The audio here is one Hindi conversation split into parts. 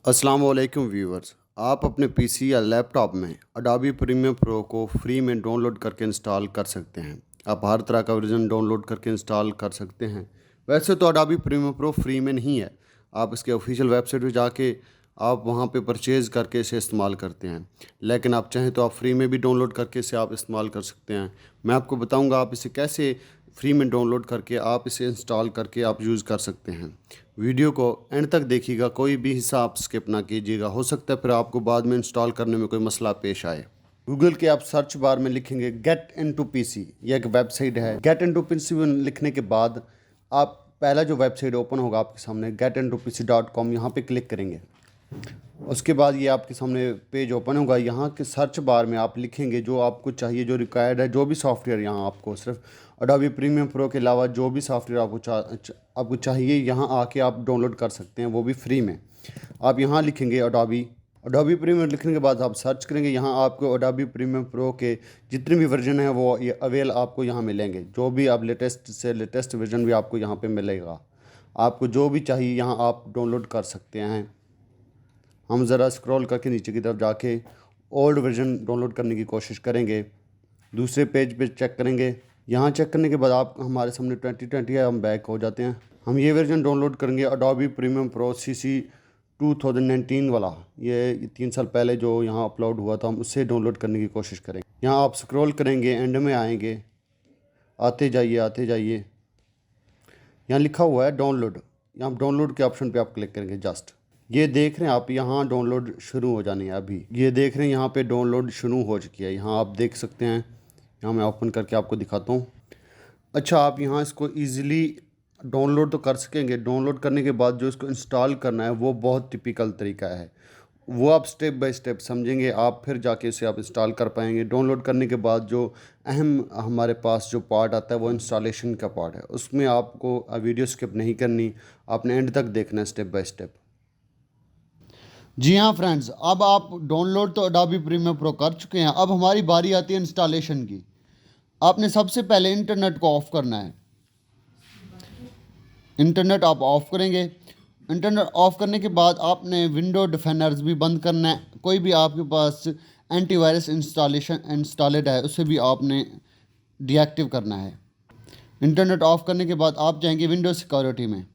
अस्सलाम वालेकुम व्यूवर्स। आप अपने पीसी या लैपटॉप में अडोबी प्रीमियर प्रो को फ्री में डाउनलोड करके इंस्टॉल कर सकते हैं। आप हर तरह का वर्जन डाउनलोड करके इंस्टॉल कर सकते हैं। वैसे तो अडोबी प्रीमियर प्रो फ्री में नहीं है, आप इसके ऑफिशियल वेबसाइट पे जाके आप वहाँ पे परचेज़ करके इसे इस्तेमाल करते हैं। लेकिन आप चाहें तो आप फ्री में भी डाउनलोड करके इसे आप इस्तेमाल कर सकते हैं। मैं आपको बताऊँगा आप इसे कैसे फ्री में डाउनलोड करके आप इसे इंस्टॉल करके आप यूज़ कर सकते हैं। वीडियो को एंड तक देखिएगा, कोई भी हिस्सा आप स्किप ना कीजिएगा। हो सकता है फिर आपको बाद में इंस्टॉल करने में कोई मसला पेश आए। गूगल के आप सर्च बार में लिखेंगे गेट इनटू पीसी, ये एक वेबसाइट है। गेट इनटू पीसी लिखने के बाद आप पहला जो वेबसाइट ओपन होगा आपके सामने getintopc.com, यहाँ पे क्लिक करेंगे। उसके बाद ये आपके सामने पेज ओपन होगा। यहाँ के सर्च बार में आप लिखेंगे जो आपको चाहिए, जो रिक्वायर्ड है, जो भी सॉफ्टवेयर यहाँ आपको सिर्फ अडोबी प्रीमियर प्रो के अलावा जो भी सॉफ्टवेयर आपको चाहिए यहाँ आके आप डाउनलोड कर सकते हैं, वो भी फ्री में। आप यहाँ लिखेंगे अडोबी प्रीमियर। लिखने के बाद आप सर्च करेंगे, यहाँ आपको अडोबी प्रीमियर प्रो के जितने भी वर्जन हैं वो ये अवेल आपको यहाँ मिलेंगे। जो भी आप लेटेस्ट से लेटेस्ट वर्जन भी आपको यहाँ पे मिलेगा। आपको जो भी चाहिए यहाँ आप डाउनलोड कर सकते हैं। हम ज़रा स्क्रॉल करके नीचे की तरफ जाके ओल्ड वर्जन डाउनलोड करने की कोशिश करेंगे। दूसरे पेज पे चेक करेंगे। यहाँ चेक करने के बाद आप हमारे सामने 2020 है, हम बैक हो जाते हैं। हम ये वर्जन डाउनलोड करेंगे अडोबी प्रीमियर प्रो CC 2019 वाला। ये 3 साल पहले जो यहाँ अपलोड हुआ था, हम उससे डाउनलोड करने की कोशिश करेंगे। यहाँ आप स्क्रॉल करेंगे, एंड में आएंगे, आते जाइए। यहाँ लिखा हुआ है डाउनलोड। यहाँ डाउनलोड के ऑप्शन पे आप क्लिक करेंगे। जस्ट ये देख रहे हैं आप, यहाँ डाउनलोड शुरू हो जानी है। अभी ये देख रहे हैं यहाँ पे डाउनलोड शुरू हो चुकी है। यहाँ आप देख सकते हैं। यहाँ मैं ओपन करके आपको दिखाता हूँ। अच्छा, आप यहाँ इसको ईज़िली डाउनलोड तो कर सकेंगे। डाउनलोड करने के बाद जो इसको इंस्टॉल करना है वो बहुत टिपिकल तरीका है, वो आप स्टेप बाय स्टेप समझेंगे, आप फिर जाके इसे आप इंस्टॉल कर पाएंगे। डाउनलोड करने के बाद जो अहम हमारे पास जो पार्ट आता है वो इंस्टॉलेशन का पार्ट है। उसमें आपको वीडियो स्किप नहीं करनी, आपने एंड तक देखना है स्टेप बाय स्टेप। जी हाँ फ्रेंड्स, अब आप डाउनलोड तो अडोबी प्रीमियर प्रो कर चुके हैं। अब हमारी बारी आती है इंस्टॉलेशन की। आपने सबसे पहले इंटरनेट को ऑफ़ करना है। इंटरनेट आप ऑफ़ करेंगे। इंटरनेट ऑफ़ करने के बाद आपने विंडो डिफेंडर्स भी बंद करना है। कोई भी आपके पास एंटीवायरस इंस्टॉलेड है उसे भी आपने डीएक्टिव करना है। इंटरनेट ऑफ़ करने के बाद आप जाएंगे विंडो सिक्योरिटी में।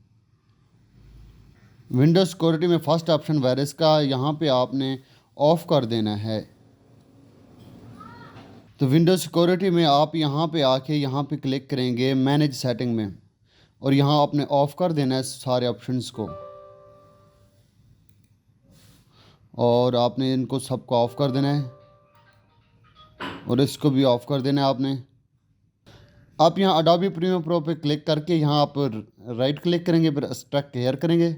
विंडो सिक्योरिटी में फर्स्ट ऑप्शन वायरस का, यहाँ पे आपने ऑफ़ कर देना है। तो विंडो सिक्योरिटी में आप यहाँ पे आके यहाँ पे क्लिक करेंगे मैनेज सेटिंग में, और यहाँ आपने ऑफ़ कर देना है सारे ऑप्शंस को, और आपने इनको सबको ऑफ़ कर देना है, और इसको भी ऑफ़ कर देना है आपने। आप यहाँ अडोबी प्रीमियर प्रो पे क्लिक करके यहाँ आप राइट क्लिक करेंगे, फिर एक्सट्रैक्ट हेयर करेंगे।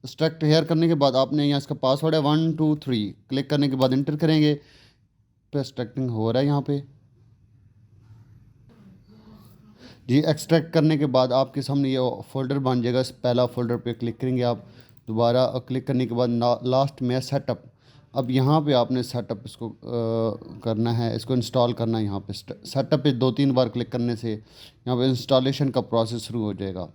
एक्सट्रैक्ट हेयर करने के बाद आपने यहाँ इसका पासवर्ड है 1 2 3, क्लिक करने के बाद इंटर करेंगे। तो एक्सट्रैक्टिंग हो रहा है यहाँ पे जी। एक्सट्रैक्ट करने के बाद आपके सामने ये फ़ोल्डर बन जाएगा। इस पहला फ़ोल्डर पे क्लिक करेंगे आप। दोबारा क्लिक करने के बाद लास्ट में सेटअप। अब यहाँ पे आपने सेटअप इसको करना है, इसको इंस्टॉल करना है। यहाँ पे सेटअप पे 2-3 बार क्लिक करने से यहाँ पे इंस्टॉलेशन का प्रोसेस शुरू हो जाएगा।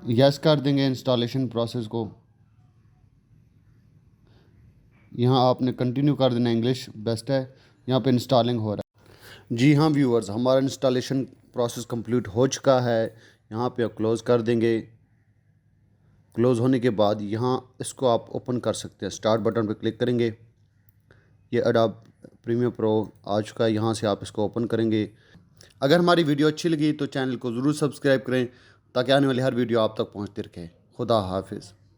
यस कर देंगे इंस्टॉलेशन प्रोसेस को। यहाँ आपने कंटिन्यू कर देना, इंग्लिश बेस्ट है। यहाँ पे इंस्टॉलिंग हो रहा है। जी हाँ व्यूअर्स, हमारा इंस्टॉलेशन प्रोसेस कंप्लीट हो चुका है। यहाँ पे आप क्लोज़ कर देंगे। क्लोज़ होने के बाद यहाँ इसको आप ओपन कर सकते हैं। स्टार्ट बटन पर क्लिक करेंगे। ये अडोबी प्रीमियर प्रो आ चुका है। यहाँ से आप इसको ओपन करेंगे। अगर हमारी वीडियो अच्छी लगी तो चैनल को ज़रूर सब्सक्राइब करें ताकि आने वाली हर वीडियो आप तक पहुँचती रहे। खुदा हाफिज़।